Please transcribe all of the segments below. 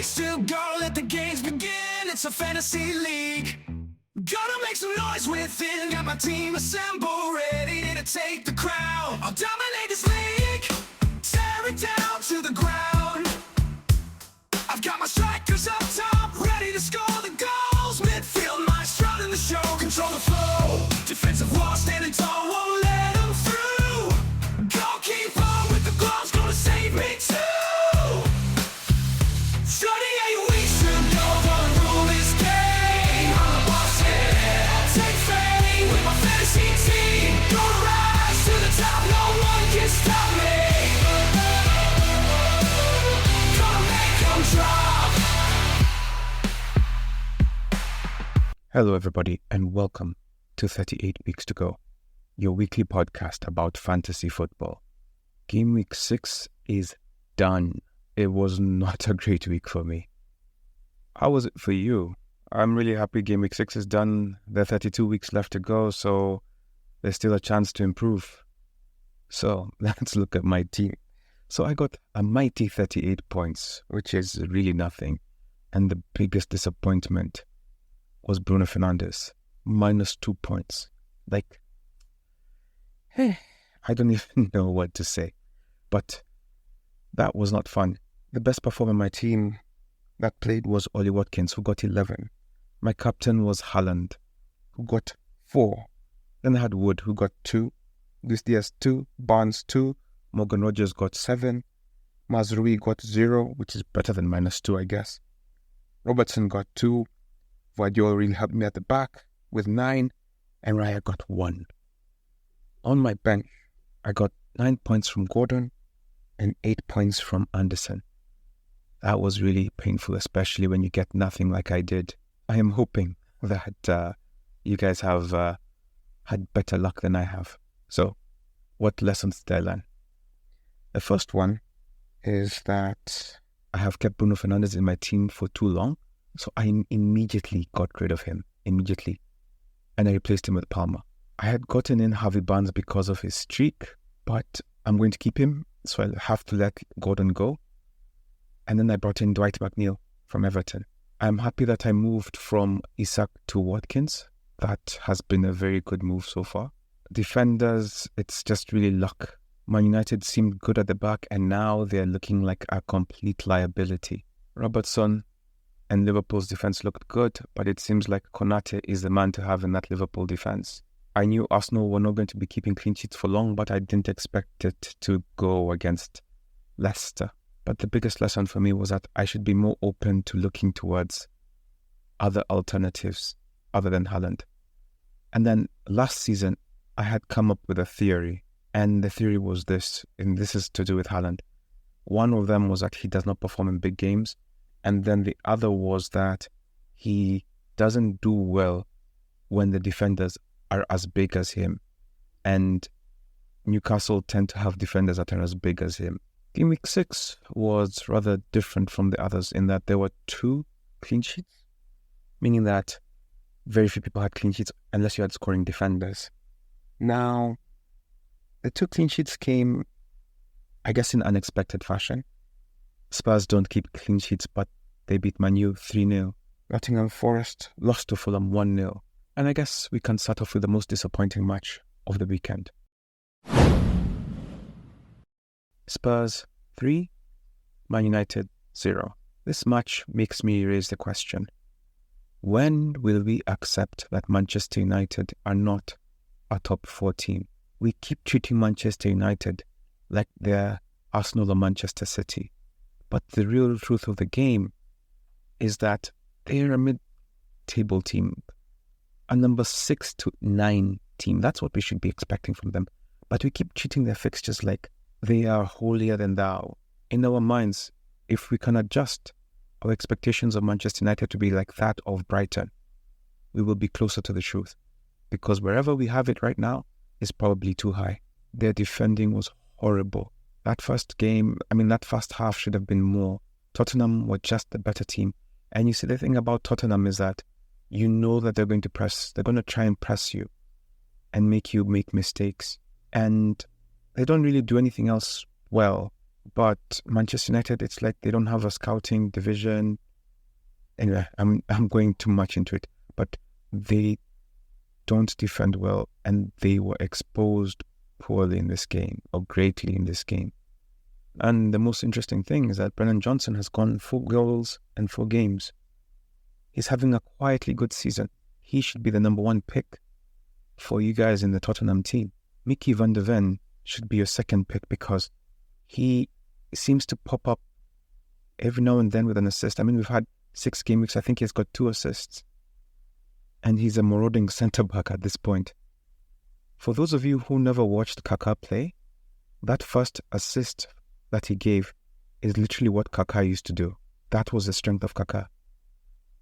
weeks to go, let the games begin. It's a fantasy league. Gonna make some noise within. Got my team assembled, ready to take the crown. I'll dominate this league, tear it down to the ground. I've got my strikers up top, ready to score the goals. Midfield maestro in the show, control the flow. Defensive wall standing tall, won't let them through. Goalkeeper with the gloves, gonna save me too. 38 weeks to go, gonna rule this game. I'm the boss, yeah, I'll take fame with my fantasy team. Gonna rise to the top, no one can stop me. Gonna make them drop. Hello, everybody, and welcome to 38 Weeks to Go, your weekly podcast about fantasy football. Game week 6 is done. It was not a great week for me. How was it for you? I'm really happy game week 6 is done. There are 32 weeks left to go, so there's still a chance to improve. So let's look at my team. So I got a mighty 38 points, which is really nothing. And the biggest disappointment was Bruno Fernandes, -2 points. I don't even know what to say. But that was not fun. The best performer on my team that played was Ollie Watkins, who got 11. My captain was Haaland, who got 4. Then I had Wood, who got 2. Luis Diaz 2. Barnes 2. Morgan Rogers got 7. Mazrui got 0, which is better than -2, I guess. Robertson got 2. Guardiola really helped me at the back with 9. And Raya got 1. On my bench, I got 9 points from Gordon and 8 points from Anderson. That was really painful, especially when you get nothing like I did. I am hoping that you guys have had better luck than I have. So, what lessons did I learn? The first one is that I have kept Bruno Fernandes in my team for too long, so I immediately got rid of him, and I replaced him with Palmer. I had gotten in Harvey Barnes because of his streak, but I'm going to keep him, so I'll have to let Gordon go. And then I brought in Dwight McNeil from Everton. I'm happy that I moved from Isak to Watkins. That has been a very good move so far. Defenders, it's just really luck. Man United seemed good at the back, and now they're looking like a complete liability. Robertson and Liverpool's defense looked good, but it seems like Konate is the man to have in that Liverpool defense. I knew Arsenal were not going to be keeping clean sheets for long, but I didn't expect it to go against Leicester. But the biggest lesson for me was that I should be more open to looking towards other alternatives other than Haaland. And then last season, I had come up with a theory, and the theory was this, and this is to do with Haaland. One of them was that he does not perform in big games, and then the other was that he doesn't do well when the defenders are as big as him, and Newcastle tend to have defenders that are as big as him. Game week 6 was rather different from the others in that there were 2 clean sheets, meaning that very few people had clean sheets unless you had scoring defenders. Now, the 2 clean sheets came, I guess, in unexpected fashion. Spurs don't keep clean sheets, but they beat Man U 3-0. Nottingham Forest lost to Fulham 1-0. And I guess we can start off with the most disappointing match of the weekend. Spurs 3, Man United 0. This match makes me raise the question, when will we accept that Manchester United are not a top 4 team? We keep treating Manchester United like they're Arsenal or Manchester City. But the real truth of the game is that they're a mid-table team, a number 6 to 9 team. That's what we should be expecting from them. But we keep treating their fixtures like they are holier than thou. In our minds, if we can adjust our expectations of Manchester United to be like that of Brighton, we will be closer to the truth. Because wherever we have it right now is probably too high. Their defending was horrible. That first half should have been more. Tottenham were just the better team. And you see, the thing about Tottenham is that you know that they're going to press. They're going to try and press you and make you make mistakes. And they don't really do anything else well. But Manchester United, it's like they don't have a scouting division. Anyway, I'm going too much into it, but they don't defend well, and they were exposed poorly in this game, or greatly in this game. And the most interesting thing is that Brennan Johnson has gone 4 goals in 4 games. He's having a quietly good season. He should be the number 1 pick for you guys in the Tottenham team. Mickey van der Ven should be your second pick because he seems to pop up every now and then with an assist. I mean, we've had 6 game weeks. I think he's got 2 assists. And he's a marauding centre-back at this point. For those of you who never watched Kaká play, that first assist that he gave is literally what Kaká used to do. That was the strength of Kaká.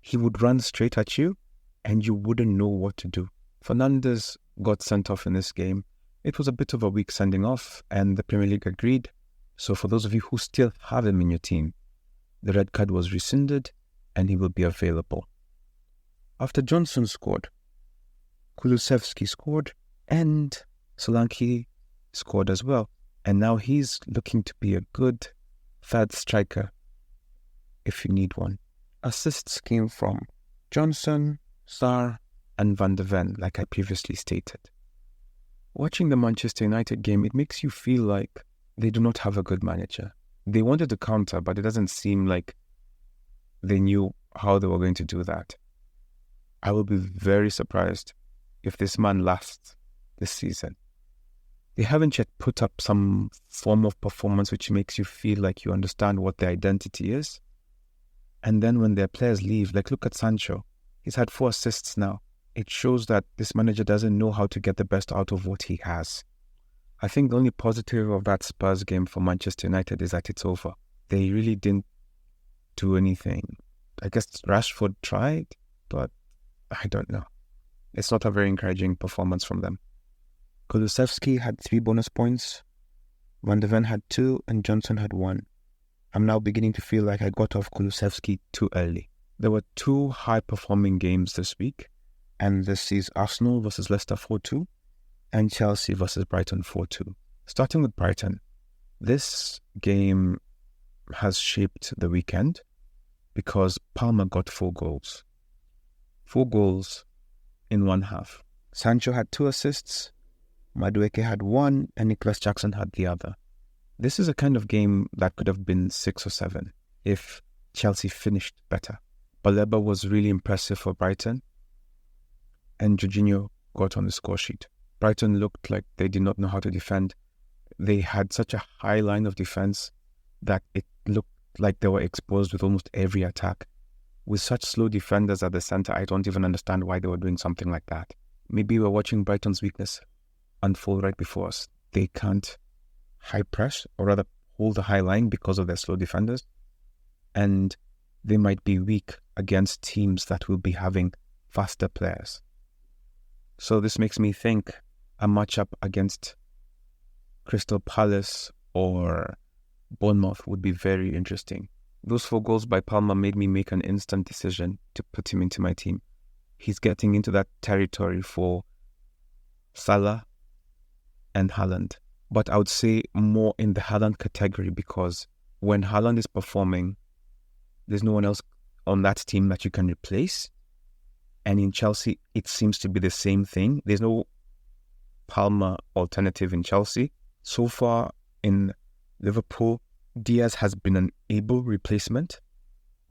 He would run straight at you and you wouldn't know what to do. Fernandes got sent off in this game. It was a bit of a weak sending off and the Premier League agreed. So for those of you who still have him in your team, the red card was rescinded and he will be available. After Johnson scored, Kulusevski scored and Solanke scored as well. And now he's looking to be a good third striker if you need one. Assists came from Johnson, Sarr and Van der Ven, like I previously stated. Watching the Manchester United game, it makes you feel like they do not have a good manager. They wanted to counter, but it doesn't seem like they knew how they were going to do that. I will be very surprised if this man lasts this season. They haven't yet put up some form of performance which makes you feel like you understand what their identity is. And then when their players leave, like look at Sancho, he's had 4 assists now. It shows that this manager doesn't know how to get the best out of what he has. I think the only positive of that Spurs game for Manchester United is that it's over. They really didn't do anything. I guess Rashford tried, but I don't know. It's not a very encouraging performance from them. Kulusevski had 3 bonus points, Van der Ven had 2, and Johnson had 1. I'm now beginning to feel like I got off Kulusevski too early. There were 2 high-performing games this week, and this is Arsenal versus Leicester 4-2, and Chelsea versus Brighton 4-2. Starting with Brighton, this game has shaped the weekend because Palmer got 4 goals. 4 goals in one half. Sancho had 2 assists, Madueke had 1, and Nicholas Jackson had the other. This is a kind of game that could have been 6 or 7 if Chelsea finished better. Baleba was really impressive for Brighton, and Jorginho got on the score sheet. Brighton looked like they did not know how to defend. They had such a high line of defense that it looked like they were exposed with almost every attack. With such slow defenders at the centre, I don't even understand why they were doing something like that. Maybe we're watching Brighton's weakness unfold right before us. They can't high press, or rather hold the high line because of their slow defenders. And they might be weak against teams that will be having faster players. So this makes me think a matchup against Crystal Palace or Bournemouth would be very interesting. Those 4 goals by Palmer made me make an instant decision to put him into my team. He's getting into that territory for Salah and Haaland. But I would say more in the Haaland category because when Haaland is performing, there's no one else on that team that you can replace. And in Chelsea, it seems to be the same thing. There's no Palmer alternative in Chelsea. So far in Liverpool, Diaz has been an able replacement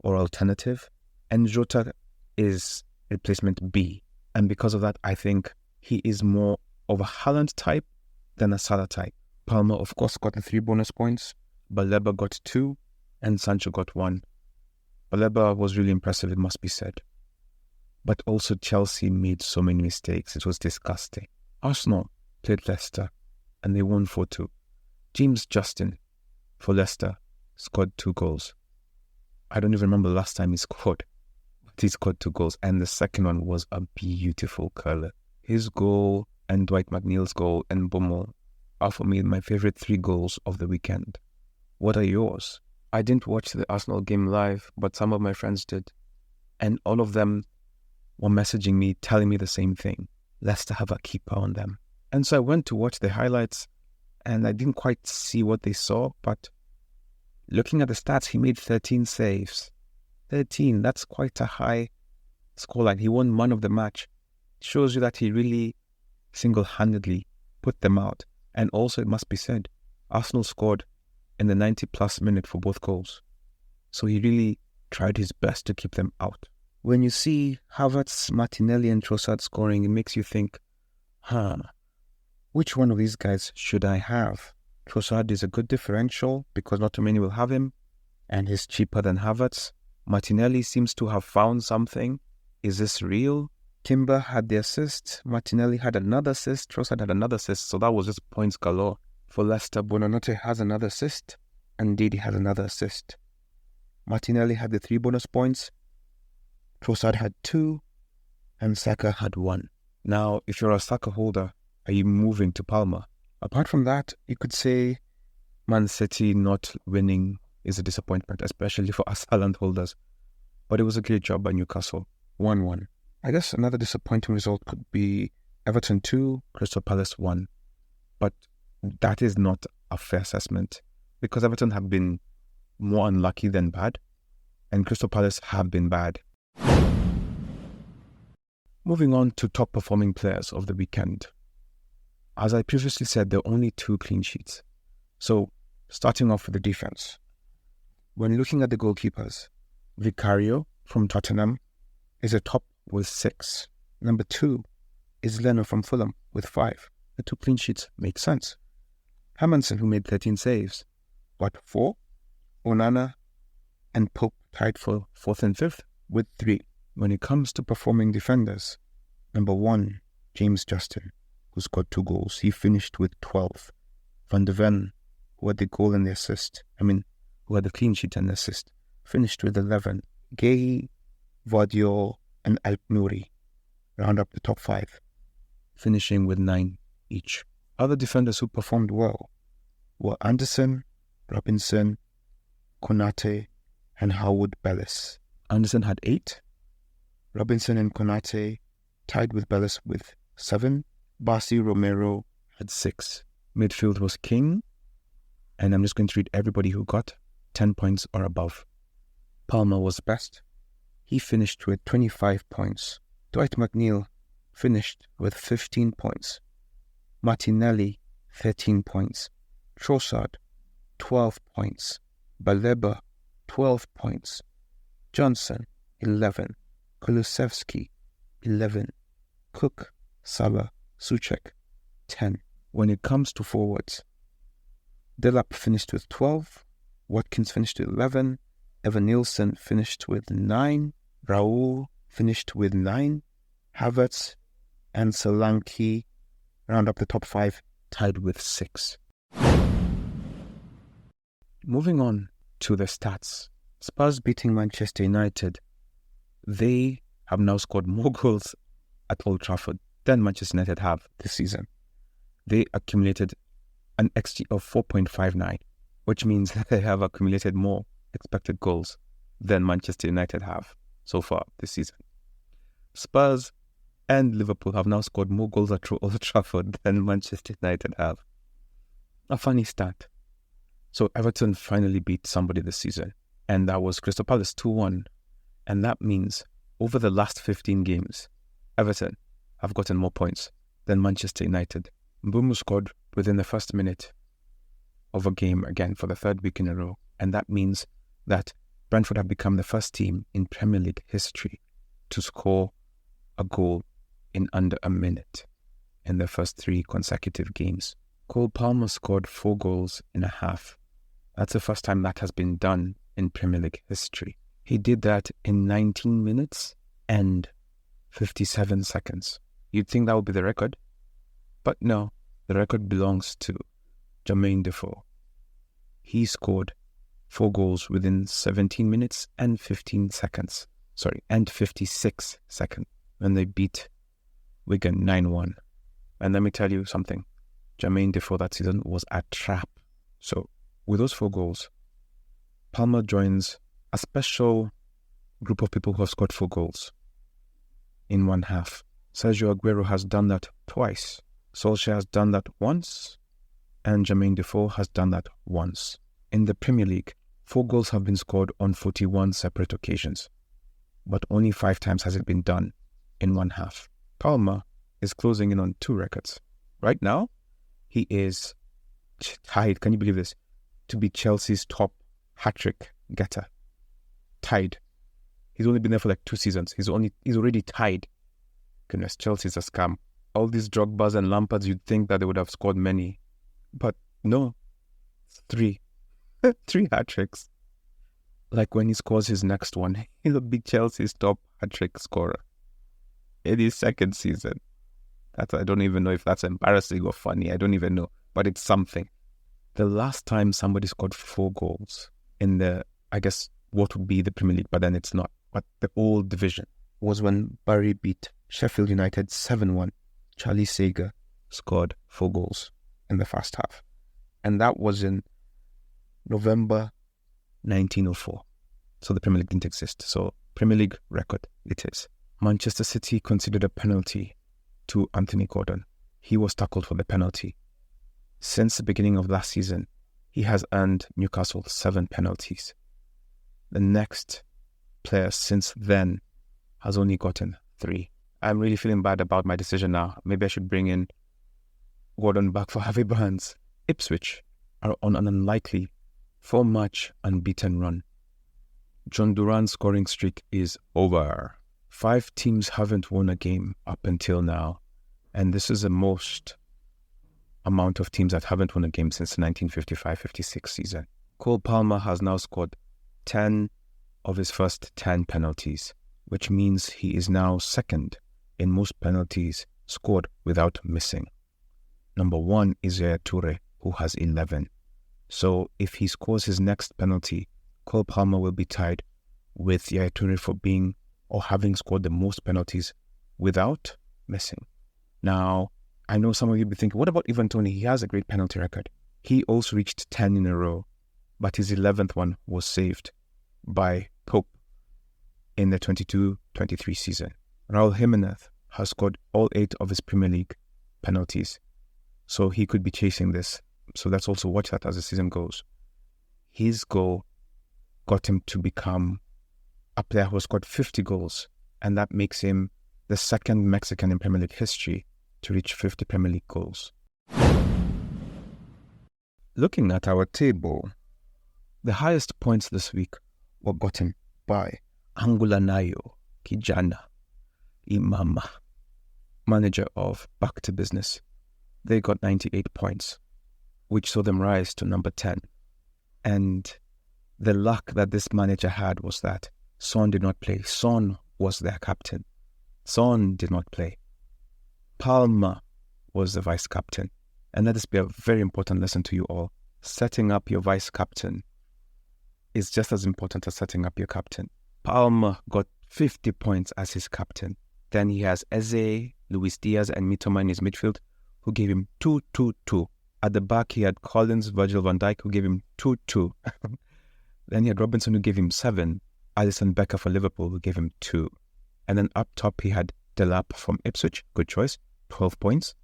or alternative, and Jota is replacement B. And because of that, I think he is more of a Haaland type than a Salah type. Palmer, of course, got the 3 bonus points. Baleba got 2, and Sancho got 1. Baleba was really impressive, it must be said. But also Chelsea made so many mistakes, it was disgusting. Arsenal played Leicester, and they won 4-2. James Justin for Leicester scored 2 goals. I don't even remember the last time he scored, but he scored 2 goals, and the second one was a beautiful curler. His goal and Dwight McNeil's goal and Bummel are for me my favorite 3 goals of the weekend. What are yours? I didn't watch the Arsenal game live, but some of my friends did. And all of them were messaging me, telling me the same thing. Leicester have a keeper on them. And so I went to watch the highlights, and I didn't quite see what they saw, but Looking at the stats, he made 13 saves. 13, that's quite a high scoreline. He won man of the match. Shows you that he really single-handedly put them out. And also, it must be said, Arsenal scored in the 90-plus minute for both goals. So he really tried his best to keep them out. When you see Havertz, Martinelli and Trossard scoring, it makes you think, which one of these guys should I have? Trossard is a good differential because not too many will have him, and he's cheaper than Havertz. Martinelli seems to have found something. Is this real? Timber had the assist, Martinelli had another assist, Trossard had another assist, so that was just points galore. For Leicester, Buonanotte has another assist, and Didi had another assist. Martinelli had the 3 bonus points, Trossard had 2, and Saka had 1. Now, if you're a Saka holder, are you moving to Palmer? Apart from that, you could say Man City not winning is a disappointment, especially for us Haaland holders. But it was a great job by Newcastle, 1-1. I guess another disappointing result could be Everton 2, Crystal Palace 1. But that is not a fair assessment because Everton have been more unlucky than bad, and Crystal Palace have been bad. Moving on to top performing players of the weekend. As I previously said, there are only 2 clean sheets. So, starting off with the defense. When looking at the goalkeepers, Vicario from Tottenham is a top with 6. Number 2 is Leno from Fulham with 5. The 2 clean sheets make sense. Hermansen, who made 13 saves, got 4. Onana and Pope tied for 4th and 5th with 3. When it comes to performing defenders, number 1, James Justin, who scored 2 goals. He finished with 12. Van de Ven, who had the goal and the assist, who had the clean sheet and the assist, finished with 11. Gay, Vardiol, and Alp-Nouri round up the top 5, finishing with 9 each. Other defenders who performed well were Anderson, Robinson, Konate, and Howard Bellis. Anderson had 8. Robinson and Konate tied with Bellis with 7. Barcy Romero had 6. Midfield was king, and I'm just going to read everybody who got 10 points or above. Palmer was best. He finished with 25 points. Dwight McNeil finished with 15 points. Martinelli, 13 points. Trossard, 12 points. Baleba, 12 points. Johnson, 11. Kulusevski, 11. Cook, Salah, Souček, 10. When it comes to forwards, Delap finished with 12. Watkins finished with 11. Evan Nielsen finished with 9. Raul finished with 9. Havertz and Solanke round up the top 5, tied with 6. Moving on to the stats. Spurs beating Manchester United. They have now scored more goals at Old Trafford than Manchester United have this season. They accumulated an XG of 4.59, which means that they have accumulated more expected goals than Manchester United have so far this season. Spurs and Liverpool have now scored more goals at Old Trafford than Manchester United have. A funny stat. So Everton finally beat somebody this season, and that was Crystal Palace 2-1. And that means over the last 15 games, Everton have gotten more points than Manchester United. Mbeumo scored within the first minute of a game again for the 3rd week in a row, and that means that Brentford have become the first team in Premier League history to score a goal in under a minute in their first 3 consecutive games. Cole Palmer scored 4 goals in a half. That's the first time that has been done in Premier League history. He did that in 19 minutes and 57 seconds. You'd think that would be the record, but no, the record belongs to Jermaine Defoe. He scored 4 goals within 17 minutes and 15 seconds. And 56 seconds when they beat Wigan 9-1. And let me tell you something. Jermaine Defoe that season was a trap. So with those 4 goals, Palmer joins a special group of people who have scored 4 goals in one half. Sergio Aguero has done that twice. Solskjaer has done that once. And Jermaine Defoe has done that once. In the Premier League, 4 goals have been scored on 41 separate occasions, but only 5 times has it been done in one half. Palmer is closing in on 2 records. Right now, he is tied, can you believe this, to be Chelsea's top hat-trick getter. Tied. He's only been there for like 2 seasons. He's already tied. Goodness, Chelsea's a scam. All these Drogbas and Lampards, you'd think that they would have scored many. But no, 3. 3 hat-tricks. Like when he scores his next one, he'll be Chelsea's top hat-trick scorer in his second season. I don't even know if that's embarrassing or funny. I don't even know. But it's something. The last time somebody scored 4 goals in the, I guess, what would be the Premier League, but then it's not, but the old division, was when Bury beat Sheffield United 7-1. Charlie Sager scored 4 goals in the first half. And that was in November 1904. So the Premier League didn't exist. So Premier League record it is. Manchester City considered a penalty to Anthony Gordon. He was tackled for the penalty. Since the beginning of last season, he has earned Newcastle 7 penalties. The next player since then has only gotten 3. I'm really feeling bad about my decision now. Maybe I should bring in Gordon back for Harvey Barnes. Ipswich are on an unlikely 4-match unbeaten run. John Duran's scoring streak is over. 5 teams haven't won a game up until now, and this is the most amount of teams that haven't won a game since the 1955-56 season. Cole Palmer has now scored 10 of his first 10 penalties, which means he is now second in most penalties scored without missing. Number 1 is Yaya Toure, who has 11. So if he scores his next penalty, Cole Palmer will be tied with Yaya Toure for being or having scored the most penalties without missing. Now, I know some of you will be thinking, what about Ivan Toney? He has a great penalty record. He also reached 10 in a row, but his 11th one was saved by Pope in the 22-23 season. Raul Jimenez has scored all 8 of his Premier League penalties, so he could be chasing this. So let's also watch that as the season goes. His goal got him to become a player who scored 50 goals, and that makes him the second Mexican in Premier League history to reach 50 Premier League goals. Looking at our table, the highest points this week were gotten by Angulanayo Kijana Imama, manager of Back to Business. They got 98 points, which saw them rise to number 10. And the luck that this manager had was that Son did not play. Son was their captain. Son did not play. Palmer was the vice captain. And let this be a very important lesson to you all. Setting up your vice captain is just as important as setting up your captain. Palmer got 50 points as his captain. Then he has Eze, Luis Diaz, and Mitoma in his midfield, who gave him 2-2-2. At the back, he had Collins, Virgil van Dijk, who gave him 2-2. Then he had Robinson, who gave him 7. Alisson Becker for Liverpool, who gave him 2. And then up top, he had Delap from Ipswich, good choice, 12 points.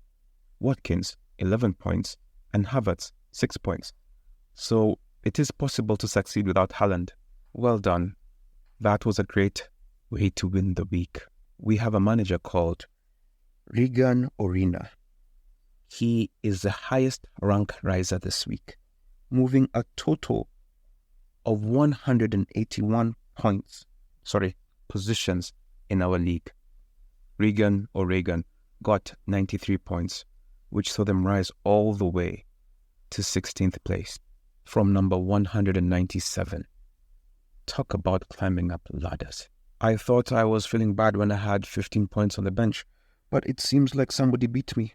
Watkins, 11 points. And Havertz, 6 points. So it is possible to succeed without Haaland. Well done. That was a great way to win the week. We have a manager called Regan Orina. He is the highest rank riser this week, moving a total of 181 positions in our league. Regan got 93 points, which saw them rise all the way to 16th place from number 197. Talk about climbing up ladders. I thought I was feeling bad when I had 15 points on the bench, but it seems like somebody beat me.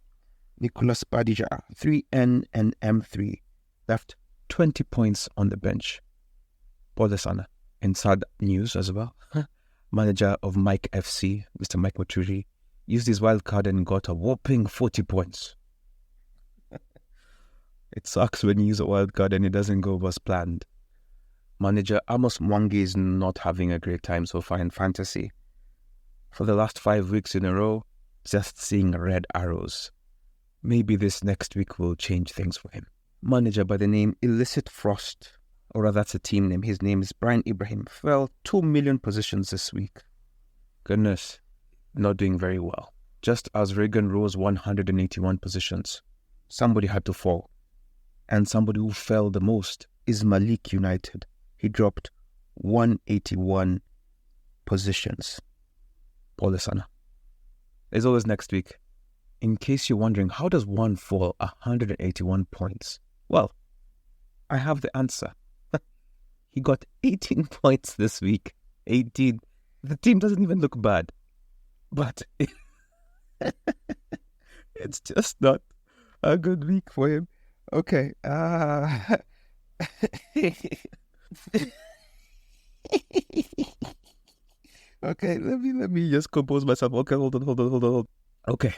Nicolas Padija, 3N and M3, left 20 points on the bench. Podesana, in sad news as well, manager of Mike FC, Mr. Mike Moturi, used his wild card and got a whopping 40 points. It sucks when you use a wild card and it doesn't go as planned. Manager Amos Mwangi is not having a great time so far in fantasy. For the last 5 weeks in a row, just seeing red arrows. Maybe this next week will change things for him. Manager by the name Illicit Frost or rather that's a team name. His name is Brian Ibrahim. Fell 2 million positions this week. Goodness, not doing very well. Just as Reagan rose 181 positions, somebody had to fall. And somebody who fell the most is Malik United. He dropped 181 positions. Paul Esana. There's always next week. In case you're wondering, how does one fall 181 points? Well, I have the answer. He got 18 points this week. 18. The team doesn't even look bad. But it's just not a good week for him. Okay. Okay, let me just compose myself. Okay, hold on. Okay.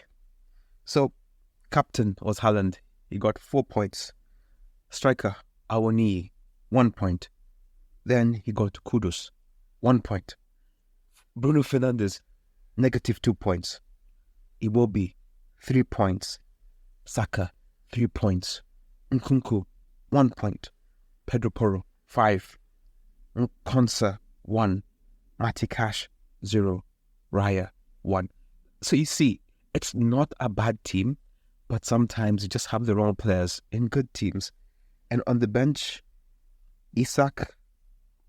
So, captain was Haaland. He got 4 points. Striker, Awoniyi, 1 point. Then he got Kudus, 1 point. Bruno Fernandes, -2 points. Iwobi, 3 points. Saka, 3 points. Nkunku, 1 point. Pedro Porro, 5. Konsa, 1. Matty Cash, 0. Raya, 1. So you see, it's not a bad team, but sometimes you just have the wrong players in good teams. And on the bench, Isak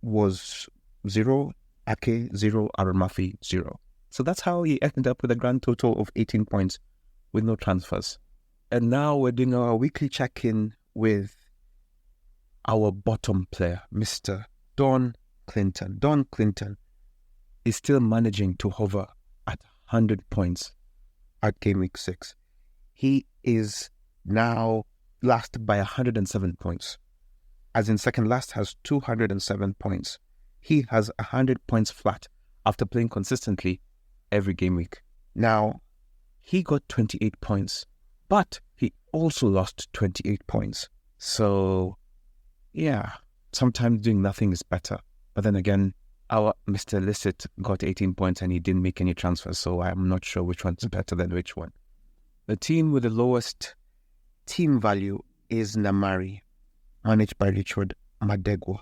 was 0, Ake 0, Aramafi 0. So that's how he ended up with a grand total of 18 points with no transfers. And now we're doing our weekly check-in with our bottom player, Mr. Don Clinton. Don Clinton is still managing to hover at 100 points at Gameweek 6. He is now last by 107 points. As in second last has 207 points. He has 100 points flat after playing consistently every game week. Now, he got 28 points, but he also lost 28 points. So, yeah, sometimes doing nothing is better. But then again, our Mr. Licit got 18 points and he didn't make any transfers, so I'm not sure which one's better than which one. The team with the lowest team value is Namari, managed by Richard Madegwa.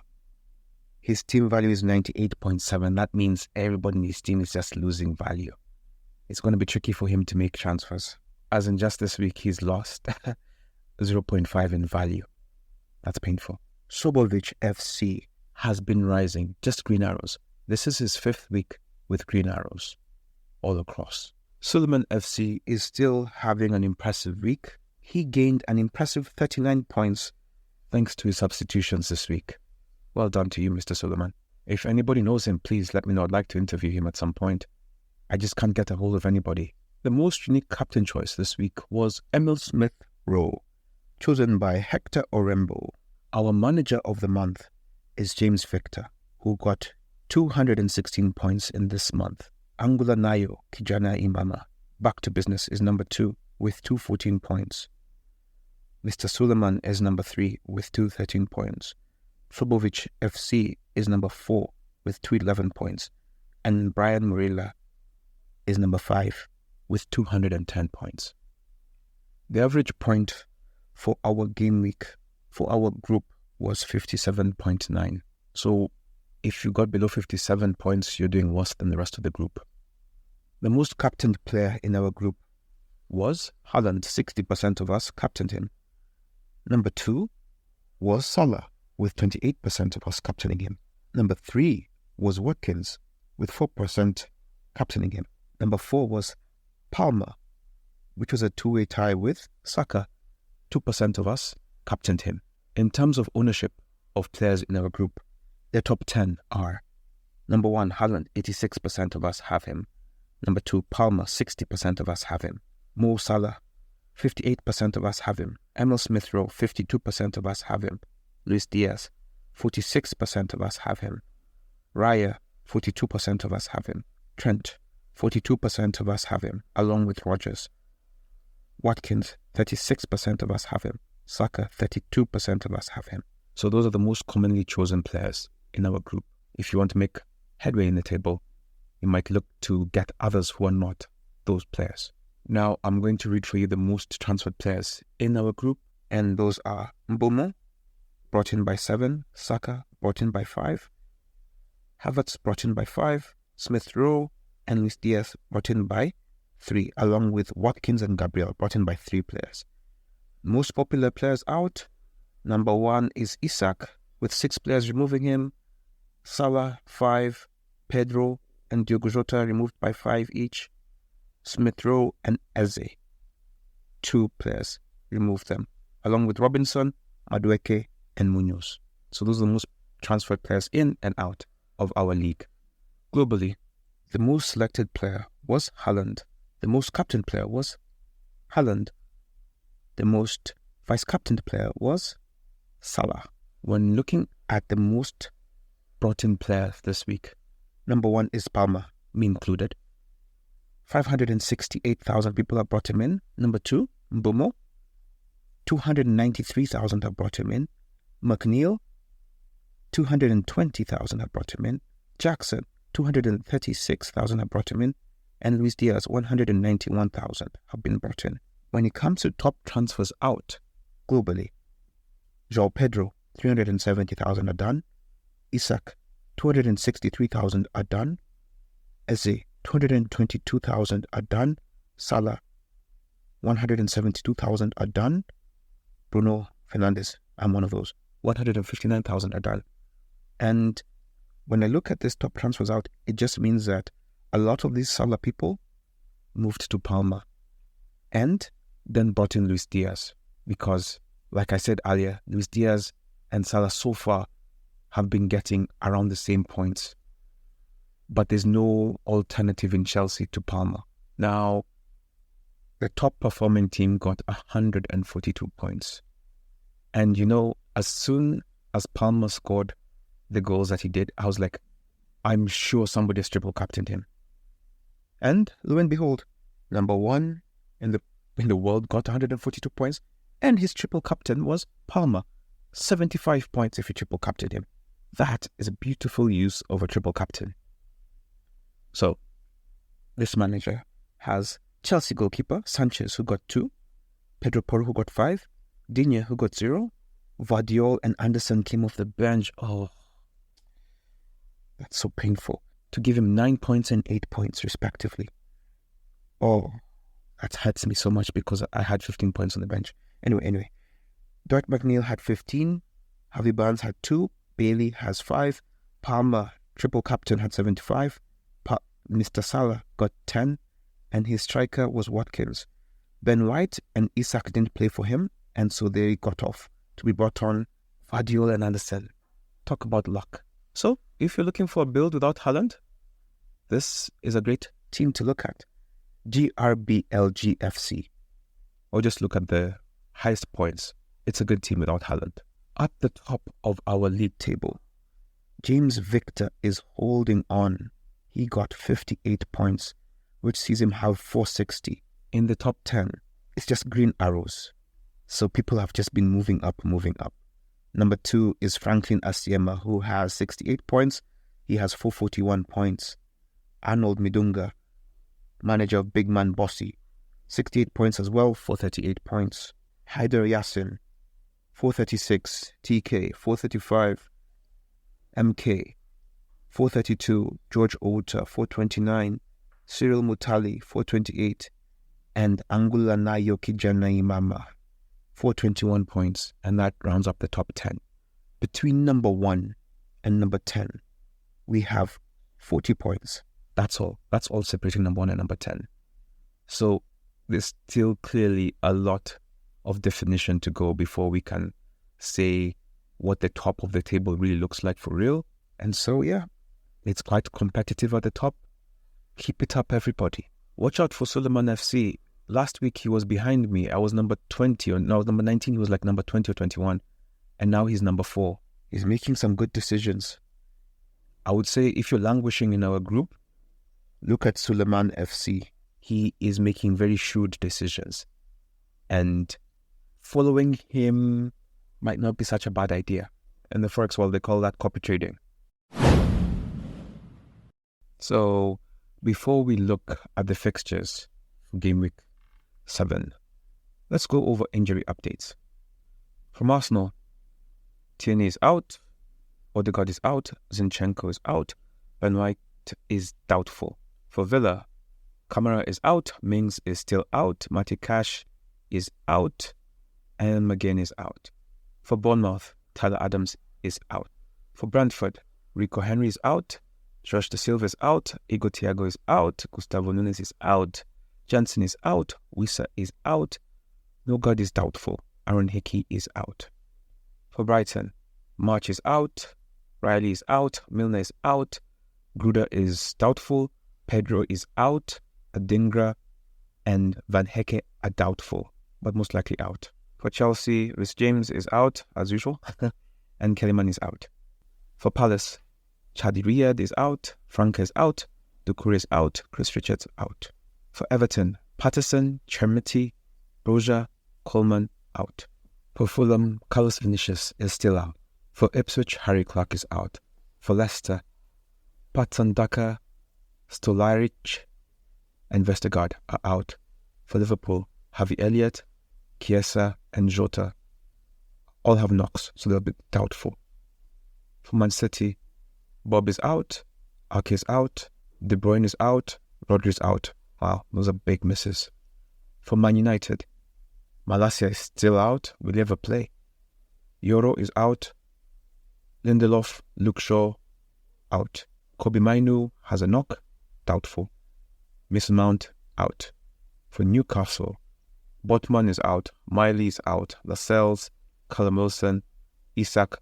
His team value is 98.7. That means everybody in his team is just losing value. It's going to be tricky for him to make transfers. As in just this week, he's lost 0.5 in value. That's painful. Sobovic FC has been rising, just green arrows. This is his 5th week with green arrows all across. Suleiman FC is still having an impressive week. He gained an impressive 39 points thanks to his substitutions this week. Well done to you, Mr. Suleiman. If anybody knows him, please let me know. I'd like to interview him at some point. I just can't get a hold of anybody. The most unique captain choice this week was Emil Smith-Rowe, chosen by Hector Orembo. Our manager of the month is James Victor, who got 216 points in this month. Angola Nayo Kijana Imama, back to business, is number 2 with 214 points. Mr. Suleiman is number 3 with 213 points. Sobovic FC is number 4 with 211 points. And Brian Morilla is number 5 with 210 points. The average point for our game week for our group was 57.9. So if you got below 57 points, you're doing worse than the rest of the group. The most captained player in our group was Haaland. 60% of us captained him. Number 2 was Salah, with 28% of us captaining him. Number 3 was Watkins, with 4% captaining him. Number 4 was Palmer, which was a two-way tie with Saka. 2% of us captained him. In terms of ownership of players in our group, the top 10 are: number 1, Haaland, 86% of us have him. Number 2, Palmer, 60% of us have him. Mo Salah, 58% of us have him. Emil Smith-Rowe, 52% of us have him. Luis Diaz, 46% of us have him. Raya, 42% of us have him. Trent, 42% of us have him, along with Rodgers. Watkins, 36% of us have him. Saka, 32% of us have him. So those are the most commonly chosen players in our group. If you want to make headway in the table, you might look to get others who are not those players. Now, I'm going to read for you the most transferred players in our group, and those are Mbomo brought in by 7, Saka brought in by 5, Havertz brought in by 5, Smith Rowe and Luis Diaz brought in by 3, along with Watkins and Gabriel brought in by 3 players. Most popular players out, number 1 is Isak, with 6 players removing him, Salah 5, Pedro and Diogo Jota removed by 5 each, Smith Rowe and Eze, 2 players removed them, along with Robinson, Madueke and Munoz. So those are the most transferred players in and out of our league. Globally, the most selected player was Haaland. The most captained player was Haaland. The most vice-captained player was Salah. When looking at the most brought-in players this week, number 1 is Palmer, me included. 568,000 people have brought him in. Number 2, Mbomo. 293,000 have brought him in. McNeil, 220,000 have brought him in. Jackson, 236,000 have brought him in. And Luis Diaz, 191,000 have been brought in. When it comes to top transfers out globally, João Pedro, 370,000 are done. Isak, 263,000 are done. Eze, 222,000 are done. Salah, 172,000 are done. Bruno Fernandes, I'm one of those, 159,000 are done. And when I look at this top transfers out, it just means that a lot of these Salah people moved to Palma and then brought in Luis Diaz because, like I said earlier, Luis Diaz and Salah so far have been getting around the same points. But there's no alternative in Chelsea to Palma. Now, the top performing team got 142 points. And you know, as soon as Palma scored the goals that he did, I was like, I'm sure somebody has triple captained him. And lo and behold, number 1 in the world got 142 points, and his triple captain was Palma. 75 points if you triple captained him. That is a beautiful use of a triple captain. So, this manager has Chelsea goalkeeper Sanchez, who got 2, Pedro Porro, who got 5, Digne, who got 0, Vardiol and Anderson came off the bench. Oh, that's so painful. To give him 9 points and 8 points, respectively. Oh, that hurts me so much because I had 15 points on the bench. Anyway. Dwight McNeil had 15, Harvey Barnes had 2, Bailey has 5, Palmer, triple captain, had 75, Mr. Salah got 10, and his striker was Watkins. Ben White and Isak didn't play for him, and so they got off to be brought on Vardiol and Anderson. Talk about luck. So, if you're looking for a build without Haaland, this is a great team to look at. GRBLGFC. Or just look at the highest points. It's a good team without Haaland. At the top of our league table, James Victor is holding on. He got 58 points, which sees him have 460. In the top 10, it's just green arrows. So people have just been moving up. Number 2 is Franklin Asiema, who has 68 points. He has 441 points. Arnold Midunga, manager of Big Man Bossy, 68 points as well, 438 points. Haider Yassin, 436. TK, 435. MK, 432. George Outa, 429. Cyril Mutali, 428. And Angula Nayoki Janaimama, 421 points. And that rounds up the top 10. Between number 1 and number 10, we have 40 points. That's all. That's all separating number 1 and number 10. So there's still clearly a lot of definition to go before we can say what the top of the table really looks like for real. And so, yeah, it's quite competitive at the top. Keep it up, everybody. Watch out for Suleiman FC. Last week he was behind me. I was number 20, or no, number 19. He was like number 20 or 21. And now he's number 4. He's making some good decisions. I would say if you're languishing in our group, look at Suleiman FC. He is making very shrewd decisions. And following him might not be such a bad idea. In the Forex world, they call that copy trading. So, before we look at the fixtures for Gameweek 7, let's go over injury updates. From Arsenal, Tierney is out, Odegaard is out, Zinchenko is out, Ben White is doubtful. For Villa, Kamara is out, Mings is still out, Matty Cash is out, and McGinn is out. For Bournemouth, Tyler Adams is out. For Brentford, Rico Henry is out, Josh Da Silva is out, Igor Thiago is out, Gustavo Nunes is out, Jansen is out, Wissa is out, Nogard is doubtful, Aaron Hickey is out. For Brighton, March is out, Riley is out, Milner is out, Gruder is doubtful, Pedro is out, Adingra and Van Hecke are doubtful, but most likely out. For Chelsea, Rhys James is out, as usual, and Kellyman is out. For Palace, Chadi Riyad is out, Frank is out, Doucouré is out, Chris Richards out. For Everton, Patterson, Chermity, Broja, Coleman out. For Fulham, Carlos Vinicius is still out. For Ipswich, Harry Clark is out. For Leicester, Patson Daka, Stolaric, and Vestergaard are out. For Liverpool, Harvey Elliott, Chiesa, and Jota all have knocks, so they'll be doubtful. For Man City, Bob is out, Ake is out, De Bruyne is out, Rodri is out. Wow, those are big misses. For Man United, Malacia is still out, will he ever play? Yoro is out, Lindelof, Luke Shaw, out. Kobe Mainu has a knock, doubtful. Mason Mount, out. For Newcastle, Botman is out, Miley is out, Lascelles, Callum Wilson, Isak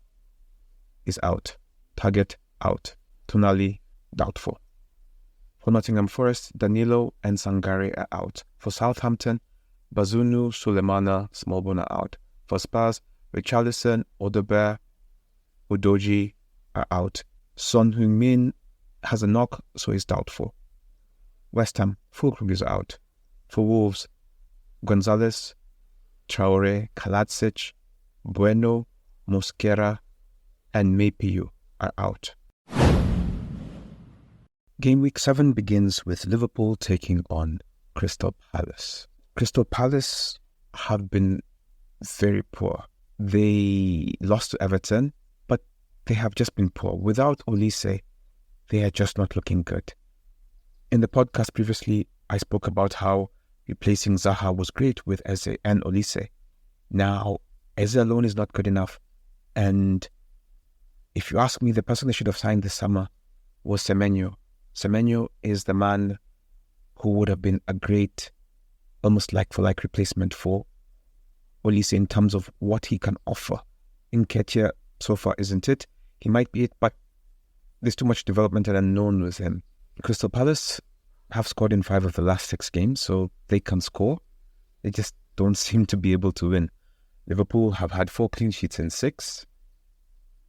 is out, Target out, Tonali doubtful. For Nottingham Forest, Danilo and Sangare are out. For Southampton, Bazunu, Sulemana, Smallbone are out. For Spurs, Richarlison, Odegaard, Udoji are out. Son Heung-min has a knock, so he's doubtful. West Ham, Fulkrug is out. For Wolves, Gonzalez, Traore, Kaladzic, Bueno, Mosquera, and Mapiu are out. Game week 7 begins with Liverpool taking on Crystal Palace. Crystal Palace have been very poor. They lost to Everton, but they have just been poor. Without Olise, they are just not looking good. In the podcast previously, I spoke about how replacing Zaha was great with Eze and Olise. Now, Eze alone is not good enough. And if you ask me, the person they should have signed this summer was Semenyo. Semenyo is the man who would have been a great, almost like-for-like replacement for Olise in terms of what he can offer. Nketiah so far isn't it. He might be it, but there's too much development and unknown with him. Crystal Palace have scored in 5 of the last 6 games, so they can score. They just don't seem to be able to win. Liverpool have had 4 clean sheets in 6.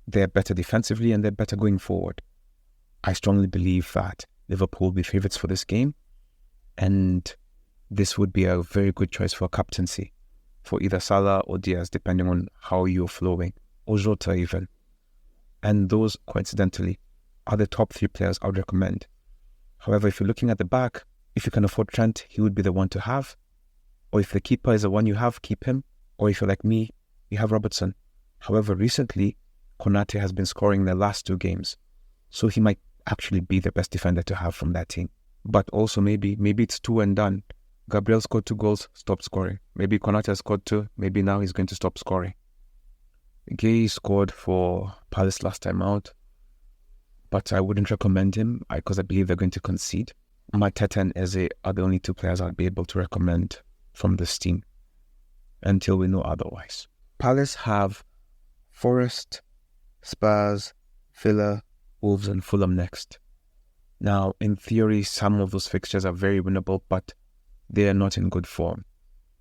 They're better defensively and they're better going forward. I strongly believe that Liverpool will be favourites for this game, and this would be a very good choice for captaincy for either Salah or Diaz, depending on how you're flowing, or Jota even. And those, coincidentally, are the top 3 players I would recommend. However, if you're looking at the back, if you can afford Trent, he would be the one to have. Or if the keeper is the one you have, keep him. Or if you're like me, you have Robertson. However, recently, Konate has been scoring the last 2 games, so he might actually be the best defender to have from that team. But also maybe it's 2 and done. Gabriel scored 2 goals, stopped scoring. Maybe Konate scored 2, maybe now he's going to stop scoring. Gay scored for Palace last time out, but I wouldn't recommend him because I believe they're going to concede. Mateta and Eze are the only 2 players I'd be able to recommend from this team until we know otherwise. Palace have Forest, Spurs, Villa, Wolves and Fulham next. Now, in theory, some of those fixtures are very winnable, but they are not in good form.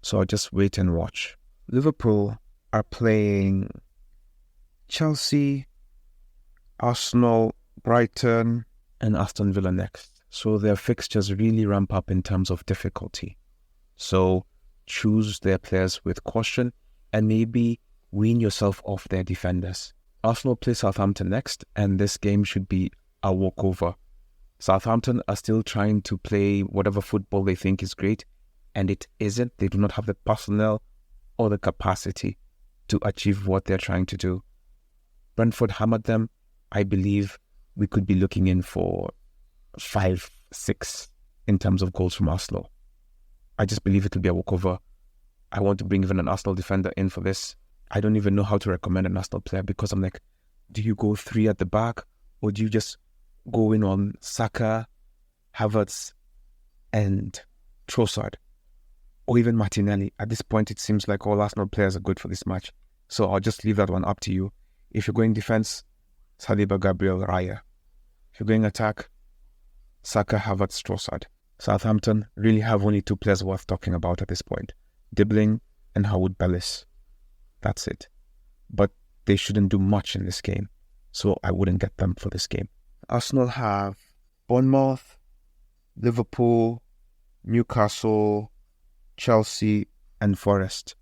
So I'll just wait and watch. Liverpool are playing Chelsea, Arsenal, Brighton, and Aston Villa next. So their fixtures really ramp up in terms of difficulty. So choose their players with caution and maybe wean yourself off their defenders. Arsenal play Southampton next, and this game should be a walkover. Southampton are still trying to play whatever football they think is great, and it isn't. They do not have the personnel or the capacity to achieve what they're trying to do. Brentford hammered them, I believe we could be looking in for 5-6 in terms of goals from Arsenal. I just believe it will be a walkover. I want to bring even an Arsenal defender in for this. I don't even know how to recommend an Arsenal player because I'm like, do you go 3 at the back or do you just go in on Saka, Havertz and Trossard or even Martinelli? At this point, it seems like all Arsenal players are good for this match. So I'll just leave that one up to you. If you're going defense, Saliba, Gabriel, Raya. If you're going attack, Saka, Havertz, Trossard. Southampton really have only 2 players worth talking about at this point. Dibbling and Howard Bellis. That's it. But they shouldn't do much in this game, so I wouldn't get them for this game. Arsenal have Bournemouth, Liverpool, Newcastle, Chelsea, and Forest.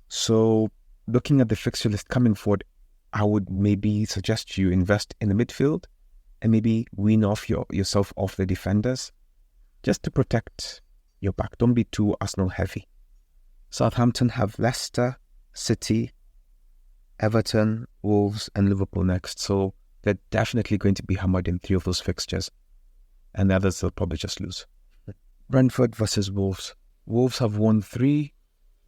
So looking at the fixture list coming forward, I would maybe suggest you invest in the midfield and maybe wean off yourself off the defenders just to protect your back. Don't be too Arsenal heavy. Southampton have Leicester, City, Everton, Wolves, and Liverpool next. So they're definitely going to be hammered in 3 of those fixtures. And the others they'll probably just lose. Brentford versus Wolves. Wolves have won 3,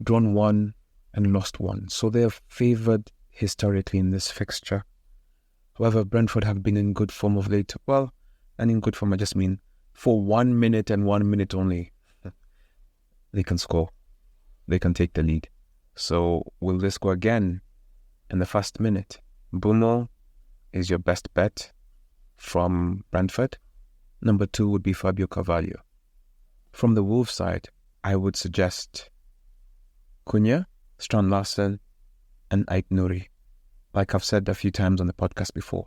drawn 1, and lost 1. So they're favoured historically in this fixture. However, Brentford have been in good form of late. Well, and in good form I just mean for 1 minute and 1 minute only, they can score. They can take the lead. So will they score again in the first minute? Bruno is your best bet from Brentford. Number 2 would be Fabio Carvalho. From the Wolves side, I would suggest Cunha, Strand Larsen, and Ait Nouri. Like I've said a few times on the podcast before,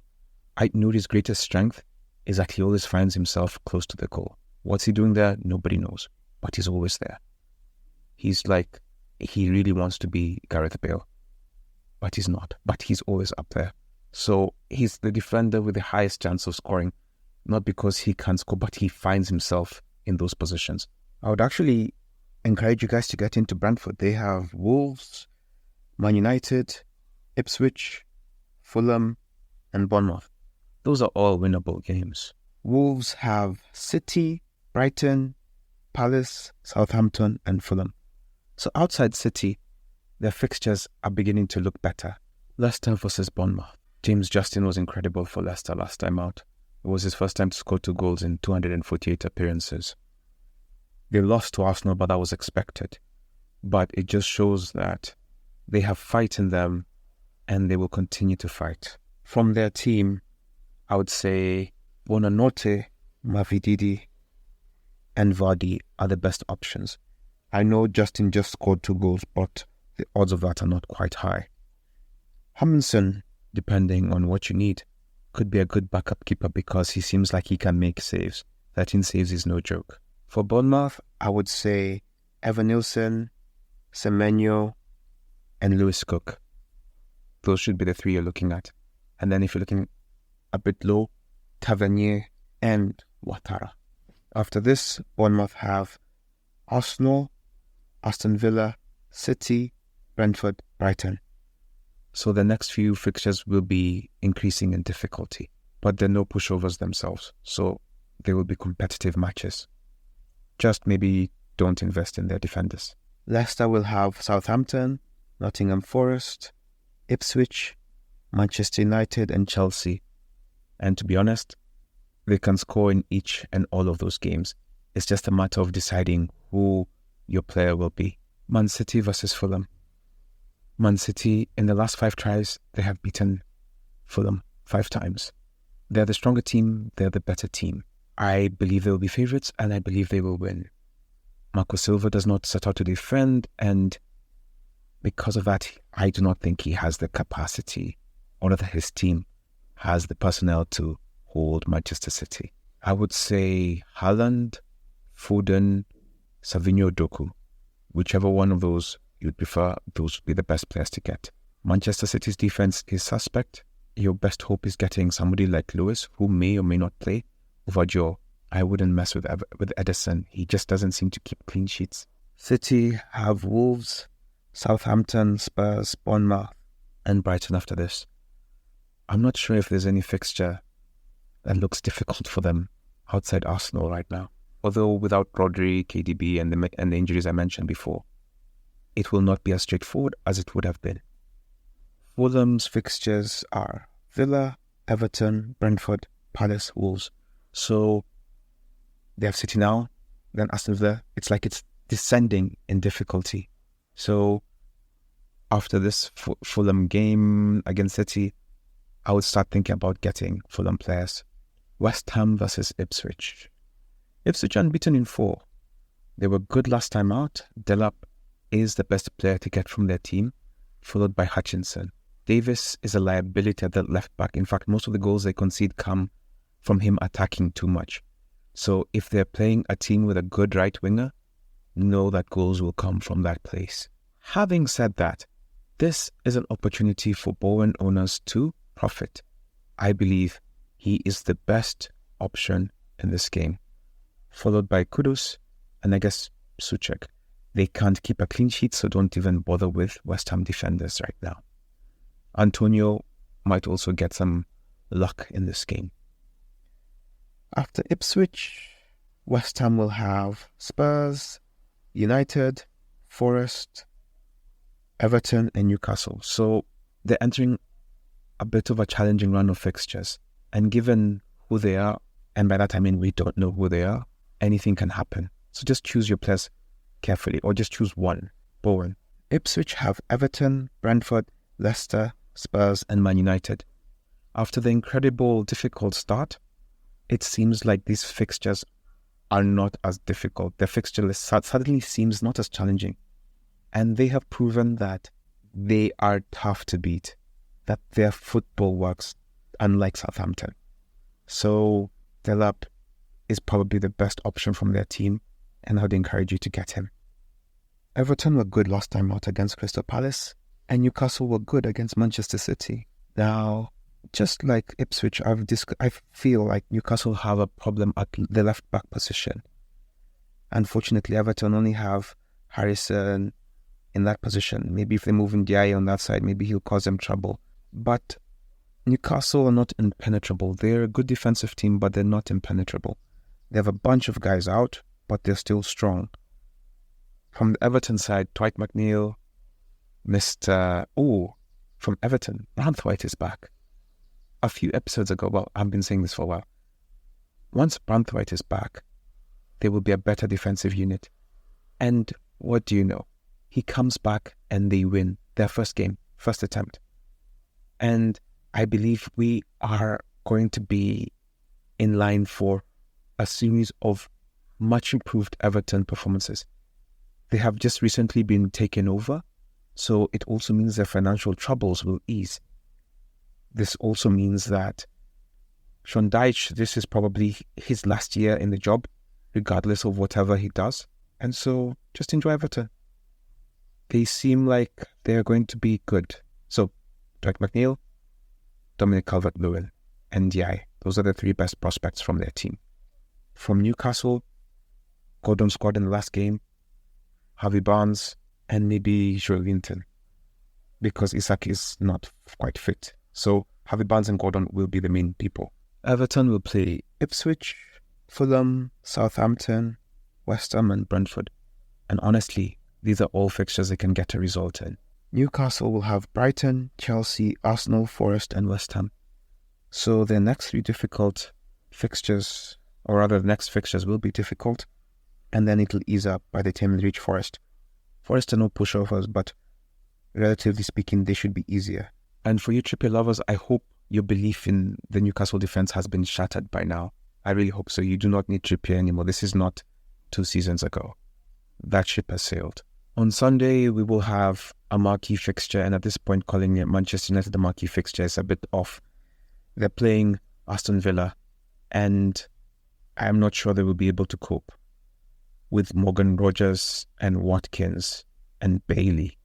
Ait Nouri's greatest strength is that he always finds himself close to the goal. What's he doing there? Nobody knows, but he's always there. He's like, he really wants to be Gareth Bale, but he's not. But he's always up there. So he's the defender with the highest chance of scoring, not because he can score, but he finds himself in those positions. I would actually encourage you guys to get into Brentford. They have Wolves, Man United, Ipswich, Fulham, and Bournemouth. Those are all winnable games. Wolves have City, Brighton, Palace, Southampton, and Fulham. So outside City, their fixtures are beginning to look better. Leicester versus Bournemouth. James Justin was incredible for Leicester last time out. It was his first time to score 2 goals in 248 appearances. They lost to Arsenal, but that was expected. But it just shows that they have fight in them and they will continue to fight. From their team, I would say Buonanotte, Mavididi, and Vardy are the best options. I know Justin just scored 2 goals, but the odds of that are not quite high. Humminson, depending on what you need, could be a good backup keeper because he seems like he can make saves. 13 saves is no joke. For Bournemouth, I would say Evan Nilsson, Semenyo, and Lewis Cook. Those should be the 3 you're looking at. And then if you're looking a bit low, Tavernier and Ouattara. After this, Bournemouth have Arsenal, Aston Villa, City, Brentford, Brighton. So the next few fixtures will be increasing in difficulty, but they're no pushovers themselves, so they will be competitive matches. Just maybe don't invest in their defenders. Leicester will have Southampton, Nottingham Forest, Ipswich, Manchester United, and Chelsea. And to be honest, they can score in each and all of those games. It's just a matter of deciding who your player will be. Man City versus Fulham. Man City, in the last 5 tries, they have beaten Fulham 5 times. They're the stronger team, they're the better team. I believe they will be favourites and I believe they will win. Marco Silva does not set out to defend, and because of that, I do not think he has the capacity, or that his team has the personnel to hold Manchester City. I would say Haaland, Foden, Savinho, Doku. Whichever one of those you'd prefer, those would be the best players to get. Manchester City's defense is suspect. Your best hope is getting somebody like Lewis, who may or may not play, over Joe. I wouldn't mess with Ederson. He just doesn't seem to keep clean sheets. City have Wolves, Southampton, Spurs, Bournemouth, and Brighton after this. I'm not sure if there's any fixture that looks difficult for them outside Arsenal right now. Although without Rodri, KDB, and the injuries I mentioned before, it will not be as straightforward as it would have been. Fulham's fixtures are Villa, Everton, Brentford, Palace, Wolves. So they have City now, then Aston Villa. It's like it's descending in difficulty. So after this Fulham game against City, I would start thinking about getting Fulham players. West Ham versus Ipswich. Ipswich unbeaten in 4. They were good last time out. Delap is the best player to get from their team, followed by Hutchinson. Davis is a liability at the left back. In fact, most of the goals they concede come from him attacking too much. So if they're playing a team with a good right winger, know that goals will come from that place. Having said that, this is an opportunity for Bowen owners to profit. I believe he is the best option in this game, followed by Kudus and I guess Souček. They can't keep a clean sheet, so don't even bother with West Ham defenders right now. Antonio might also get some luck in this game. After Ipswich, West Ham will have Spurs, United, Forest, Everton, and Newcastle. So they're entering a bit of a challenging run of fixtures. And given who they are, and by that I mean we don't know who they are, anything can happen. So just choose your players carefully, or just choose one. Bowen. Ipswich have Everton, Brentford, Leicester, Spurs, and Man United. After the incredible difficult start, it seems like these fixtures are not as difficult. Their fixture list suddenly seems not as challenging. And they have proven that they are tough to beat, that their football works, unlike Southampton. So Delap is probably the best option from their team, and I would encourage you to get him. Everton were good last time out against Crystal Palace, and Newcastle were good against Manchester City. Now, just like Ipswich, I feel like Newcastle have a problem at the left-back position. Unfortunately, Everton only have Harrison in that position. Maybe if they move in Ndiaye on that side, maybe he'll cause them trouble. But Newcastle are not impenetrable. They're a good defensive team, but they're not impenetrable. They have a bunch of guys out, but they're still strong. From the Everton side, Dwight McNeil, from Everton, Branthwaite is back. A few episodes ago, well, I've been saying this for a while. Once Branthwaite is back, there will be a better defensive unit. And what do you know? He comes back and they win their first game, first attempt. And I believe we are going to be in line for a series of much improved Everton performances. They have just recently been taken over, so it also means their financial troubles will ease. This also means that Sean Dyche, this is probably his last year in the job, regardless of whatever he does. And so just enjoy Everton. They seem like they're going to be good. So Dwight McNeil, Dominic Calvert-Lewin, and Ndiaye. Those are the 3 best prospects from their team. From Newcastle, Gordon scored in the last game, Harvey Barnes, and maybe Joelinton, because Isak is not quite fit. So Harvey Barnes and Gordon will be the main people. Everton will play Ipswich, Fulham, Southampton, West Ham, and Brentford. And honestly, these are all fixtures they can get a result in. Newcastle will have Brighton, Chelsea, Arsenal, Forest, and West Ham. So their next 3 difficult fixtures, or rather the next fixtures will be difficult, and then it'll ease up by the time they reach Forest. Forest are no pushovers, but relatively speaking, they should be easier. And for you Trippier lovers, I hope your belief in the Newcastle defense has been shattered by now. I really hope so. You do not need Trippier anymore. This is not 2 seasons ago. That ship has sailed. On Sunday, we will have a marquee fixture, and at this point, calling it Manchester United a marquee fixture is a bit off. They're playing Aston Villa, and I'm not sure they will be able to cope with Morgan Rogers and Watkins and Bailey,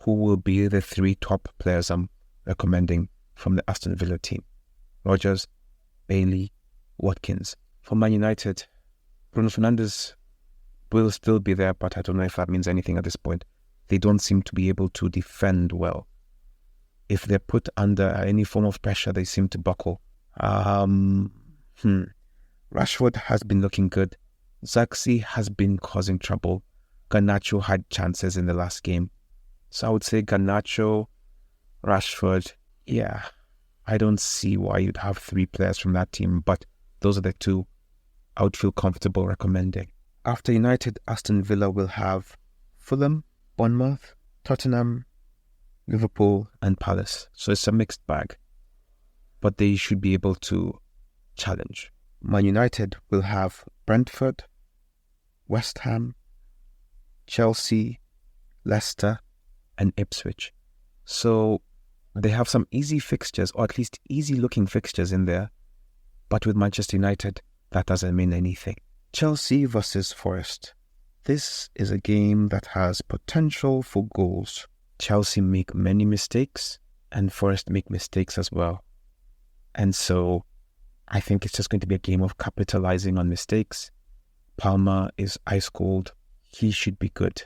who will be the 3 top players I'm recommending from the Aston Villa team. Rogers, Bailey, Watkins. For Man United, Bruno Fernandes will still be there, but I don't know if that means anything at this point. They don't seem to be able to defend well. if they're put under any form of pressure, they seem to buckle. Rashford has been looking good. Zaxi has been causing trouble. Garnacho had chances in the last game. So I would say Garnacho, Rashford. Yeah, I don't see why you'd have 3 players from that team, but those are the 2 I would feel comfortable recommending. After United, Aston Villa will have Fulham, Bournemouth, Tottenham, Liverpool and Palace. So it's a mixed bag, but they should be able to challenge. Man United will have Brentford, West Ham, Chelsea, Leicester and Ipswich. So they have some easy fixtures, or at least easy-looking fixtures in there. But with Manchester United, that doesn't mean anything. Chelsea versus Forest. This is a game that has potential for goals. Chelsea make many mistakes, and Forest make mistakes as well. And so I think it's just going to be a game of capitalizing on mistakes. Palmer is ice cold. He should be good.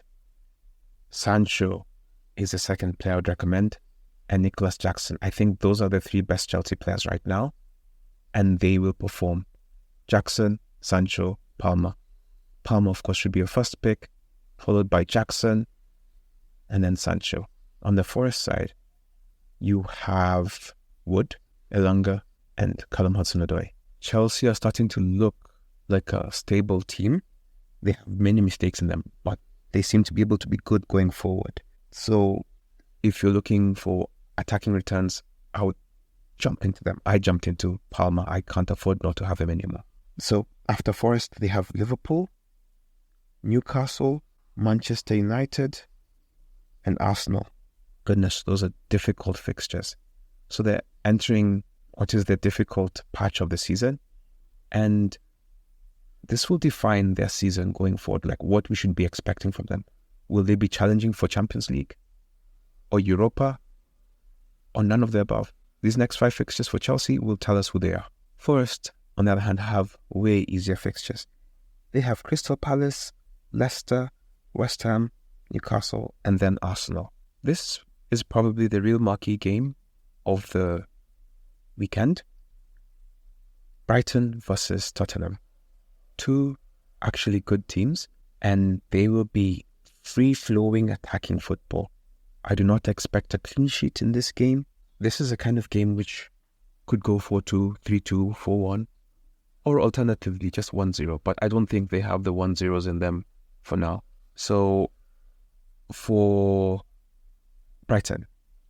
Sancho is the second player I would recommend, and Nicholas Jackson. I think those are the 3 best Chelsea players right now, and they will perform. Jackson, Sancho, Palmer. Palmer, of course, should be your first pick, followed by Jackson, and then Sancho. On the Forest side, you have Wood, Elanga, and Callum Hudson-Odoi. Chelsea are starting to look like a stable team. They have many mistakes in them, but they seem to be able to be good going forward. So if you're looking for attacking returns, I would jump into them. I jumped into Palmer. I can't afford not to have him anymore. So after Forest, they have Liverpool, Newcastle, Manchester United, and Arsenal. Goodness, those are difficult fixtures. So they're entering what is the difficult patch of the season, and this will define their season going forward, like what we should be expecting from them. Will they be challenging for Champions League or Europa or none of the above? These next 5 fixtures for Chelsea will tell us who they are. Forest, on the other hand, have way easier fixtures. They have Crystal Palace, Leicester, West Ham, Newcastle, and then Arsenal. This is probably the real marquee game of the weekend. Brighton versus Tottenham. 2 actually good teams, and they will be free-flowing attacking football. I do not expect a clean sheet in this game. This is a kind of game which could go 4-2, 3-2, 4-1, or alternatively just 1-0, but I don't think they have the 1-0s in them for now. So for Brighton,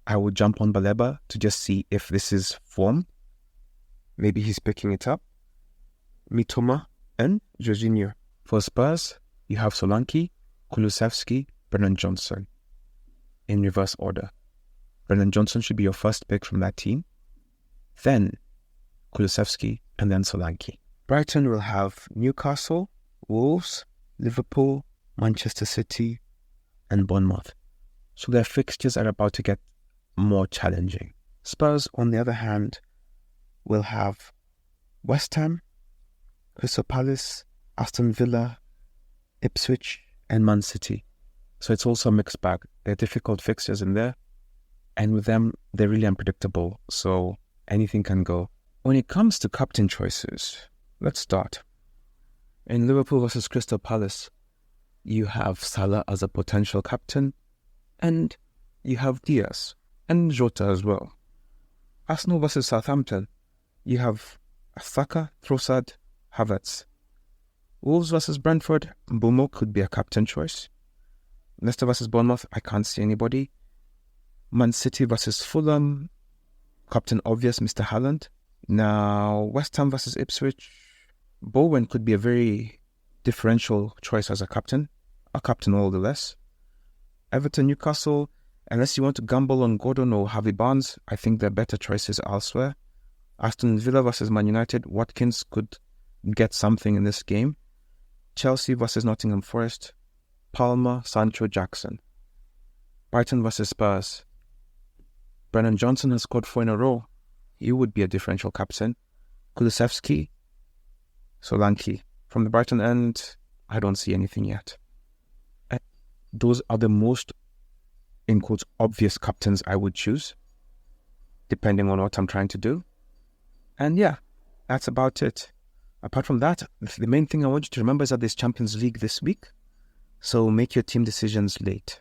I would jump on Baleba to just see if this is form. Maybe he's picking it up. Mitoma and Jorginho. For Spurs, you have Solanke, Kulusevski, Brennan Johnson in reverse order. Brennan Johnson should be your first pick from that team. Then Kulusevski and then Solanke. Brighton will have Newcastle, Wolves, Liverpool, Manchester City and Bournemouth. So their fixtures are about to get more challenging. Spurs, on the other hand, will have West Ham, Crystal Palace, Aston Villa, Ipswich and Man City. So it's also a mixed bag. There are difficult fixtures in there, and with them, they're really unpredictable, so anything can go. When it comes to captain choices, let's start. In Liverpool versus Crystal Palace, you have Salah as a potential captain, and you have Diaz and Jota as well. Arsenal versus Southampton, you have Saka, Trossard, Havertz. Wolves versus Brentford, Mbumo could be a captain choice. Leicester versus Bournemouth, I can't see anybody. Man City versus Fulham, captain obvious, Mr. Haaland. Now, West Ham versus Ipswich, Bowen could be a very differential choice as a captain all the less. Everton, Newcastle, unless you want to gamble on Gordon or Harvey Barnes, I think there are better choices elsewhere. Aston Villa versus Man United, Watkins could get something in this game. Chelsea versus Nottingham Forest, Palmer, Sancho, Jackson. Brighton versus Spurs, Brennan Johnson has scored 4 in a row. He would be a differential captain. Kulusevski, Solanke. From the Brighton end, I don't see anything yet. Those are the most, in quotes, obvious captains I would choose. depending on what I'm trying to do. And yeah, that's about it. Apart from that, the main thing I want you to remember is that there's Champions League this week. So make your team decisions late.